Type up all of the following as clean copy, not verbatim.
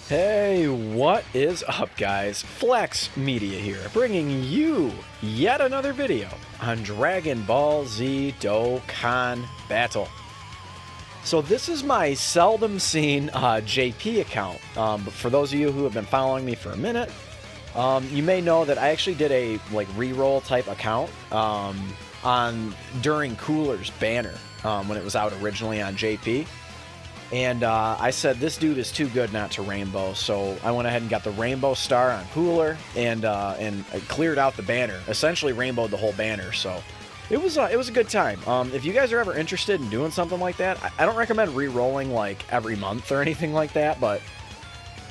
Hey, what is up, guys? Flex Media here, bringing you yet another video on Dragon Ball Z Dokkan Battle. So this is my seldom seen JP account. But for those of you who have been following me for a minute, you may know that I actually did a reroll type account during Cooler's banner when it was out originally on JP. And I said, this dude is too good not to rainbow, so I went ahead and got the rainbow star on Cooler, and I cleared out the banner, essentially rainbowed the whole banner, so it was a good time. If you guys are ever interested in doing something like that, I don't recommend re-rolling like every month or anything like that, but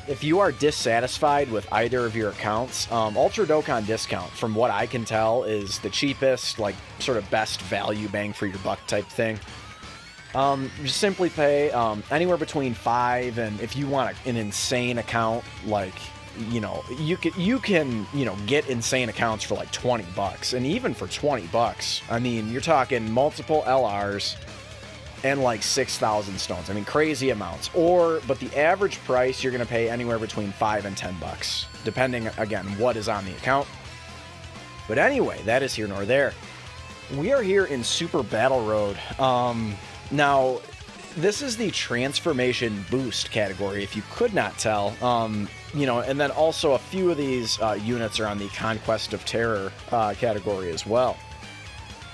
if you are dissatisfied with either of your accounts, Ultra Dokkan Discount, from what I can tell, is the cheapest, sort of best value bang for your buck type thing. Just simply pay anywhere between $5 and if you want an insane account, you can get insane accounts for like $20, and even for $20, I mean, you're talking multiple LRs and like 6,000 stones. I mean, crazy amounts. But the average price you're gonna pay anywhere between $5 and $10, depending again what is on the account. But anyway, that is here nor there. We are here in Super Battle Road. Now, this is the Transformation Boost category, if you could not tell. And then also a few of these units are on the Conquest of Terror category as well.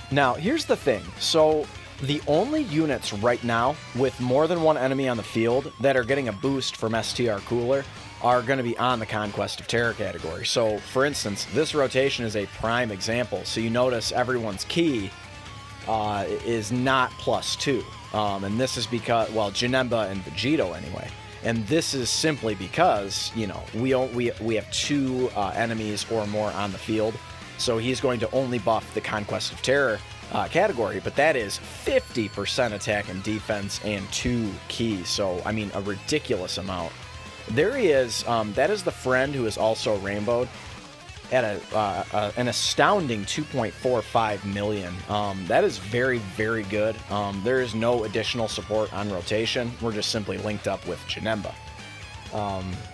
Now, here's the thing. So, the only units right now with more than one enemy on the field that are getting a boost from STR Cooler are going to be on the Conquest of Terror category. So, for instance, this rotation is a prime example. So, you notice everyone's key is not +2, and this is because, well, Janemba and Vegito anyway, and this is simply because we have two enemies or more on the field, so he's going to only buff the Conquest of Terror category, but that is 50% attack and defense and 2 keys, so I mean a ridiculous amount. There he is. That is the friend who is also rainbowed at an astounding 2.45 million. That is very, very good. There is no additional support on rotation. We're just simply linked up with Janemba.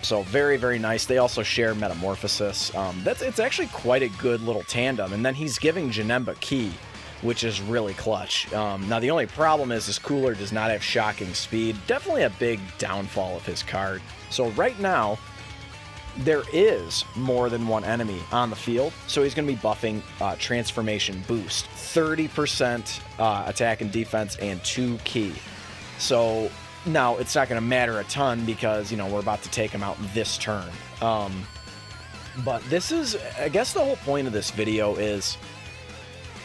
So very, very nice. They also share Metamorphosis. It's actually quite a good little tandem. And then he's giving Janemba Key, which is really clutch. Now, the only problem is this Cooler does not have Shocking Speed. Definitely a big downfall of his card. So right now, there is more than one enemy on the field, so he's going to be buffing Transformation Boost, 30% attack and defense, and 2 key. So now it's not going to matter a ton because, we're about to take him out this turn. But this is, I guess the whole point of this video is,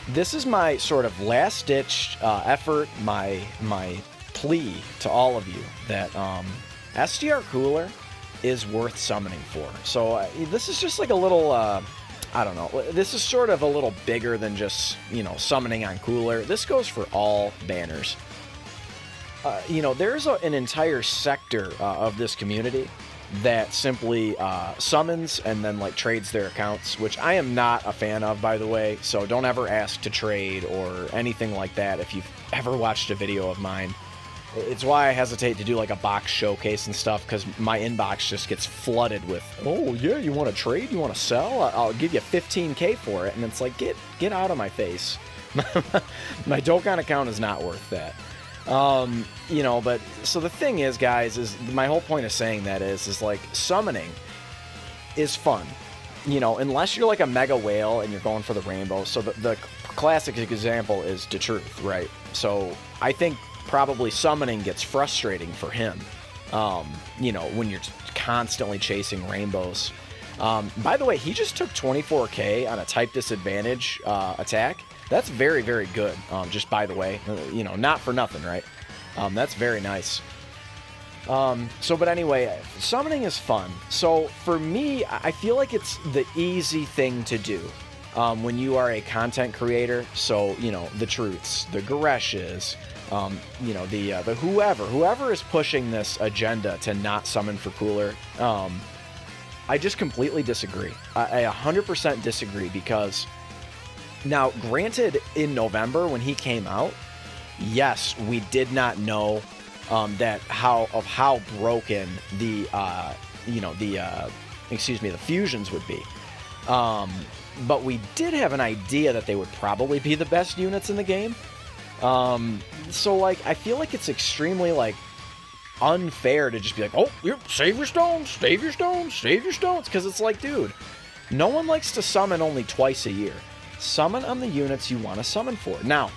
this is my sort of last-ditch effort, my plea to all of you that STR Cooler is worth summoning for. So this is just like a little, I don't know, this is sort of a little bigger than just, summoning on Cooler. This goes for all banners. There's an entire sector of this community that simply summons and then trades their accounts, which I am not a fan of, by the way, so don't ever ask to trade or anything like that if you've ever watched a video of mine. It's why I hesitate to do a box showcase and stuff, because my inbox just gets flooded with, oh yeah, you want to trade? You want to sell? I'll give you 15K for it. And it's like, get out of my face. My Dokkan account is not worth that. But so the thing is, guys, is my whole point of saying that is summoning is fun. Unless you're a Mega Whale and you're going for the rainbow. So the classic example is DeTruth, right? So I think probably summoning gets frustrating for him, when you're constantly chasing rainbows. By the way, he just took 24K on a type disadvantage attack. That's very, very good, just by the way. Not for nothing, right? That's very nice. But anyway, summoning is fun. So for me, I feel like it's the easy thing to do. When you are a content creator, so, the Truths, the Goreshes, the whoever is pushing this agenda to not summon for Cooler, I just completely disagree. I 100% disagree, because now, granted, in November when he came out, yes, we did not know how broken the excuse me, the fusions would be. But we did have an idea that they would probably be the best units in the game. So like, I feel like it's extremely like unfair to just be like, oh, save your stones, save your stones, save your stones, because it's like, dude, no one likes to summon only twice a year. Summon on the units you want to summon for. Now,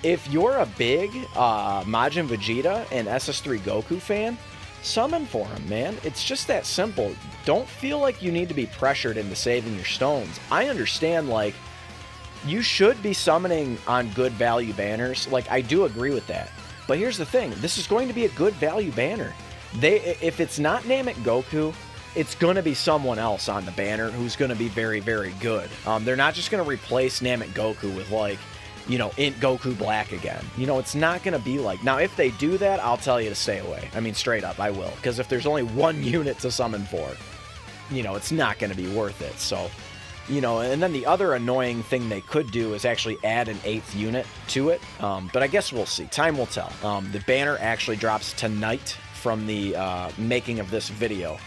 if you're a big Majin Vegeta and SS3 Goku fan, summon for him, man. It's just that simple. Don't feel like you need to be pressured into saving your stones. I understand, like, you should be summoning on good value banners. Like, I do agree with that. But here's the thing. This is going to be a good value banner. If it's not Namek Goku, it's going to be someone else on the banner who's going to be very, very good. They're not just going to replace Namek Goku with, like, you know, Int Goku Black again. You know, it's not going to be like... Now, if they do that, I'll tell you to stay away. I mean, straight up, I will. Because if there's only one unit to summon for, you know, it's not going to be worth it. So, you know, and then the other annoying thing they could do is actually add an 8th unit to it. But I guess we'll see. Time will tell. The banner actually drops tonight from the making of this video.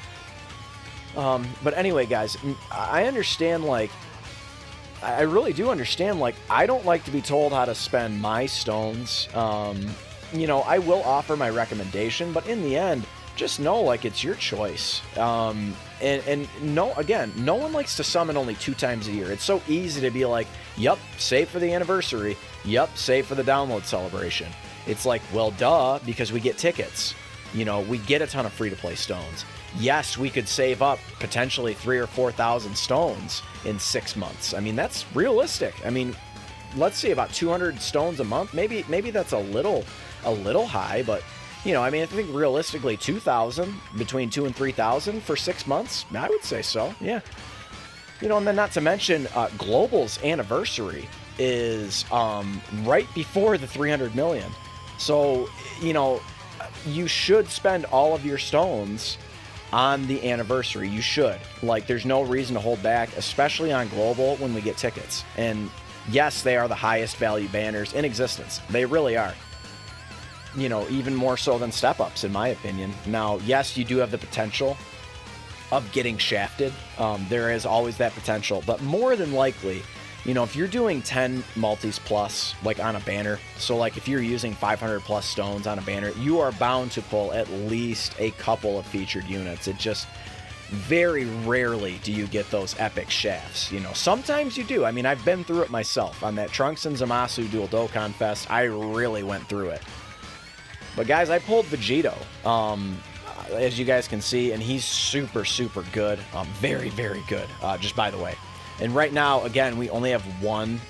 But anyway, guys, I understand, like... I really do understand, like, I don't like to be told how to spend my stones. You know, I will offer my recommendation, but in the end, just know, like, it's your choice. And no, again, no one likes to summon only 2 times a year. It's so easy to be like, yup, save for the anniversary. Yup, save for the download celebration. It's like, well, duh, because we get tickets. You know, we get a ton of free-to-play stones. Yes, we could save up potentially 3,000 or 4,000 stones in 6 months. I mean, that's realistic. I mean, let's see, about 200 stones a month. Maybe that's a little high, but you know, I mean, I think realistically 2,000, between 2,000 and 3,000 for 6 months. I would say so. Yeah. You know, and then not to mention, Global's anniversary is right before the 300 million. So, you know, you should spend all of your stones on the anniversary. You should. Like, there's no reason to hold back, especially on Global when we get tickets. And yes, they are the highest value banners in existence. They really are. You know, even more so than step-ups, in my opinion. Now, yes, you do have the potential of getting shafted. There is always that potential. But more than likely, you know, if you're doing 10 multis plus, like on a banner, so like if you're using 500 plus stones on a banner, you are bound to pull at least a couple of featured units. It just, very rarely do you get those epic shafts. You know, sometimes you do. I mean, I've been through it myself. On that Trunks and Zamasu Dual Dokkan Fest, I really went through it. But guys, I pulled Vegito, as you guys can see, and he's super, super good. Very, very good, just by the way. And right now, again, we only have one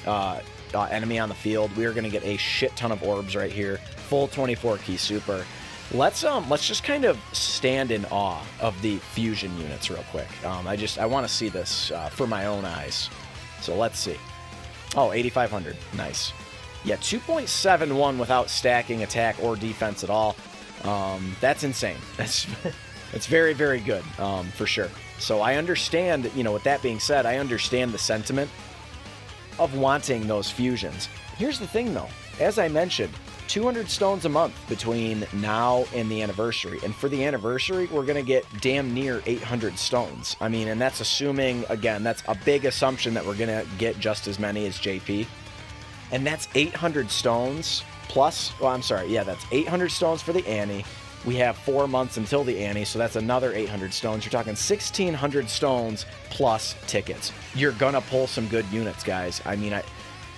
enemy on the field. We are going to get a shit ton of orbs right here. Full 24 key super. Let's just kind of stand in awe of the fusion units real quick. I want to see this for my own eyes. So let's see. Oh, 8,500. Nice. Yeah, 2.71 without stacking attack or defense at all. That's insane. That's very, very good, for sure. So I understand, you know, with that being said, I understand the sentiment of wanting those fusions. Here's the thing, though. As I mentioned, 200 stones a month between now and the anniversary. And for the anniversary, we're going to get damn near 800 stones. I mean, and that's assuming, again, that's a big assumption that we're going to get just as many as JP. And that's 800 stones plus, well, I'm sorry, yeah, that's 800 stones for the Annie. We have 4 months until the Annie, so that's another 800 stones. You're talking 1,600 stones plus tickets. You're gonna pull some good units, guys. I mean,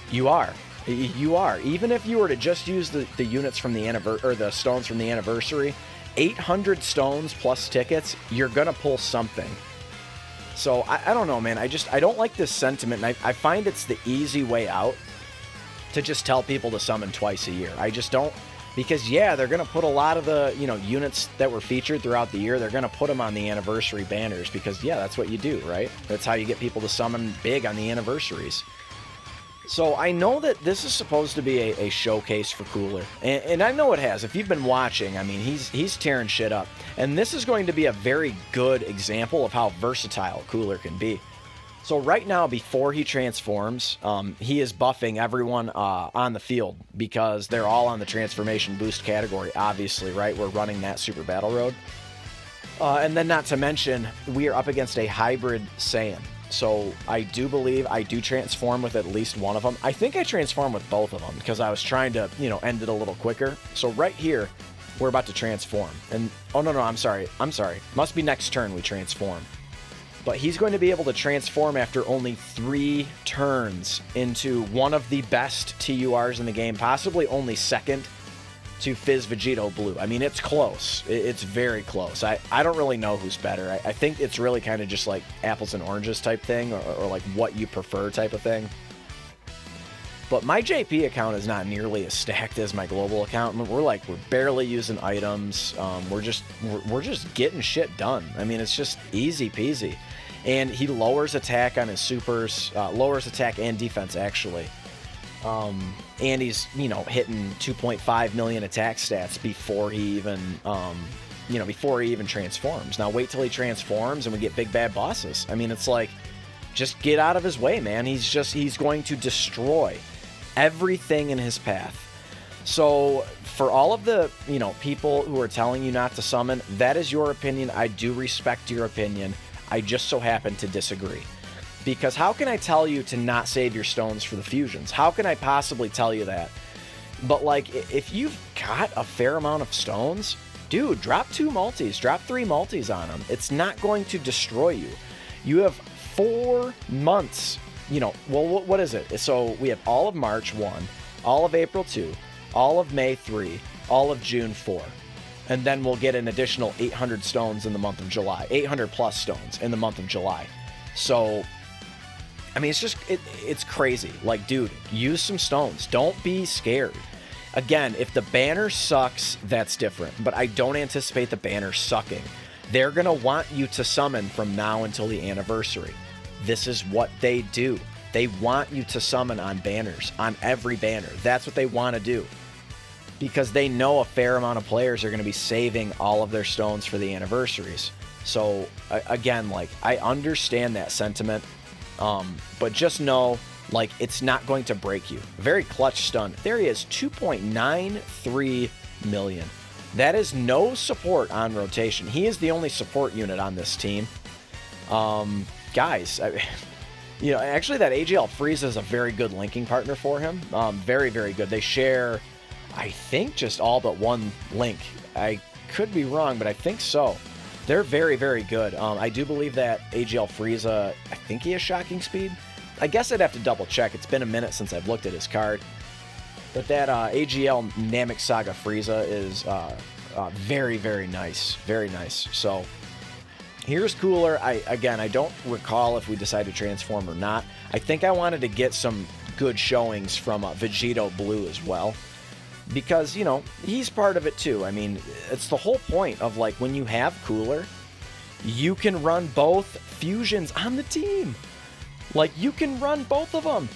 you are. Even if you were to just use the units from the anniversary, or the stones from the anniversary, 800 stones plus tickets, you're gonna pull something. So I don't know, man. I don't like this sentiment, and I find it's the easy way out to just tell people to summon twice a year. I just don't. Because, yeah, they're going to put a lot of the, you know, units that were featured throughout the year, they're going to put them on the anniversary banners because, yeah, that's what you do, right? That's how you get people to summon big on the anniversaries. So I know that this is supposed to be a showcase for Cooler, and I know it has. If you've been watching, I mean, he's tearing shit up. And this is going to be a very good example of how versatile Cooler can be. So right now, before he transforms, he is buffing everyone on the field because they're all on the transformation boost category, obviously, right? We're running that Super Battle Road. And then not to mention, we are up against a hybrid Saiyan. So I do believe I do transform with at least one of them. I think I transform with both of them because I was trying to, end it a little quicker. So right here, we're about to transform. And, oh, no, I'm sorry. Must be next turn we transform. But he's going to be able to transform after only 3 turns into one of the best TURs in the game, possibly only second to Fizz Vegito Blue. I mean, it's close. It's very close. I don't really know who's better. I think it's really kind of just like apples and oranges type thing, or like what you prefer type of thing. But my JP account is not nearly as stacked as my global account. We're barely using items. We're just getting shit done. I mean, it's just easy peasy. And he lowers attack on his supers, lowers attack and defense actually. And he's, hitting 2.5 million attack stats before he even transforms. Now wait till he transforms and we get big bad bosses. I mean, it's like, just get out of his way, man. He's going to destroy everything in his path. So for all of the, people who are telling you not to summon, that is your opinion. I do respect your opinion. I just so happen to disagree. Because how can I tell you to not save your stones for the fusions? How can I possibly tell you that? But if you've got a fair amount of stones, dude, drop 2 multis, drop 3 multis on them. It's not going to destroy you. You have 4 months, what is it? So we have all of March 1, all of April 2, all of May 3, all of June 4. And then we'll get an additional 800 stones in the month of July, 800 plus stones in the month of July. So, I mean, it's crazy. Dude, use some stones. Don't be scared. Again, if the banner sucks, that's different. But I don't anticipate the banner sucking. They're going to want you to summon from now until the anniversary. This is what they do. They want you to summon on banners, on every banner. That's what they want to do. Because they know a fair amount of players are going to be saving all of their stones for the anniversaries. So, again, I understand that sentiment. But just know, it's not going to break you. Very clutch stun. There he is, 2.93 million. That is no support on rotation. He is the only support unit on this team. Guys, actually that AGL Frieza is a very good linking partner for him. Very, very good. They share, I think, just all but one link. I could be wrong, but I think so. They're very, very good. I do believe that AGL Frieza, I think he has shocking speed. I guess I'd have to double check. It's been a minute since I've looked at his card. But that AGL Namek Saga Frieza is very, very nice. Very nice. So here's Cooler. I don't recall if we decided to transform or not. I think I wanted to get some good showings from Vegito Blue as well. Because, he's part of it too. I mean, it's the whole point of when you have Cooler, you can run both fusions on the team. You can run both of them.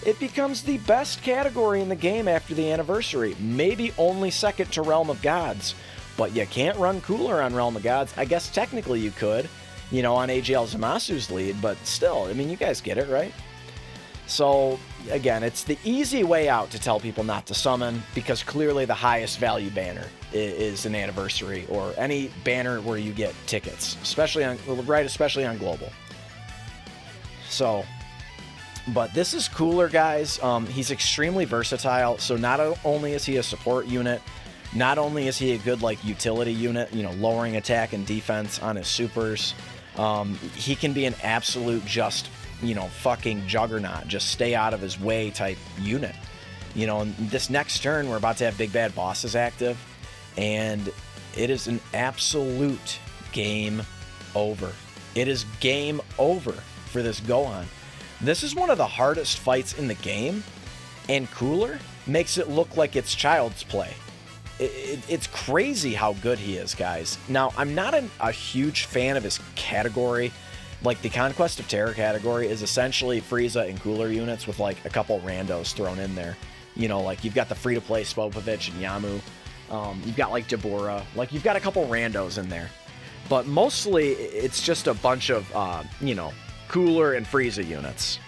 It becomes the best category in the game after the anniversary. Maybe only second to Realm of Gods. But you can't run Cooler on Realm of Gods. I guess technically you could, on AGL Zamasu's lead. But still, I mean, you guys get it, right? So, again, it's the easy way out to tell people not to summon, because clearly the highest value banner is an anniversary, or any banner where you get tickets, especially on global. So, but this is Cooler, guys. He's extremely versatile, so not only is he a support unit, not only is he a good utility unit, lowering attack and defense on his supers, he can be an absolute fucking juggernaut, just stay out of his way type unit. And this next turn, we're about to have big bad bosses active, and it is an absolute game over. It is game over for this Gohan. This is one of the hardest fights in the game, and Cooler makes it look like it's child's play. It's crazy how good he is, guys. Now, I'm not a huge fan of his category. The Conquest of Terror category is essentially Frieza and Cooler units with a couple randos thrown in there. You've got the free-to-play Spopovich and Yamu. You've got Dabura. You've got a couple randos in there. But mostly it's just a bunch of, Cooler and Frieza units.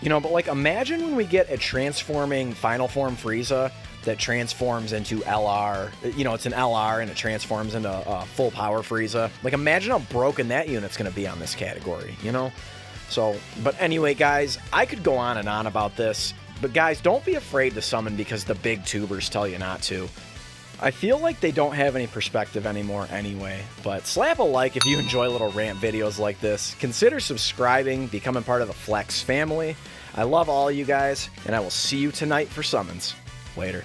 You know, but like imagine when we get a transforming final form Frieza that transforms into LR. You know, it's an LR and it transforms into full power Frieza. Like imagine how broken that unit's going to be on this category, you know? So, but anyway, guys, I could go on and on about this, but guys, don't be afraid to summon because the big tubers tell you not to. I feel like they don't have any perspective anymore anyway, but slap a like if you enjoy little rant videos like this. Consider subscribing, becoming part of the Flex family. I love all you guys, and I will see you tonight for summons. Later.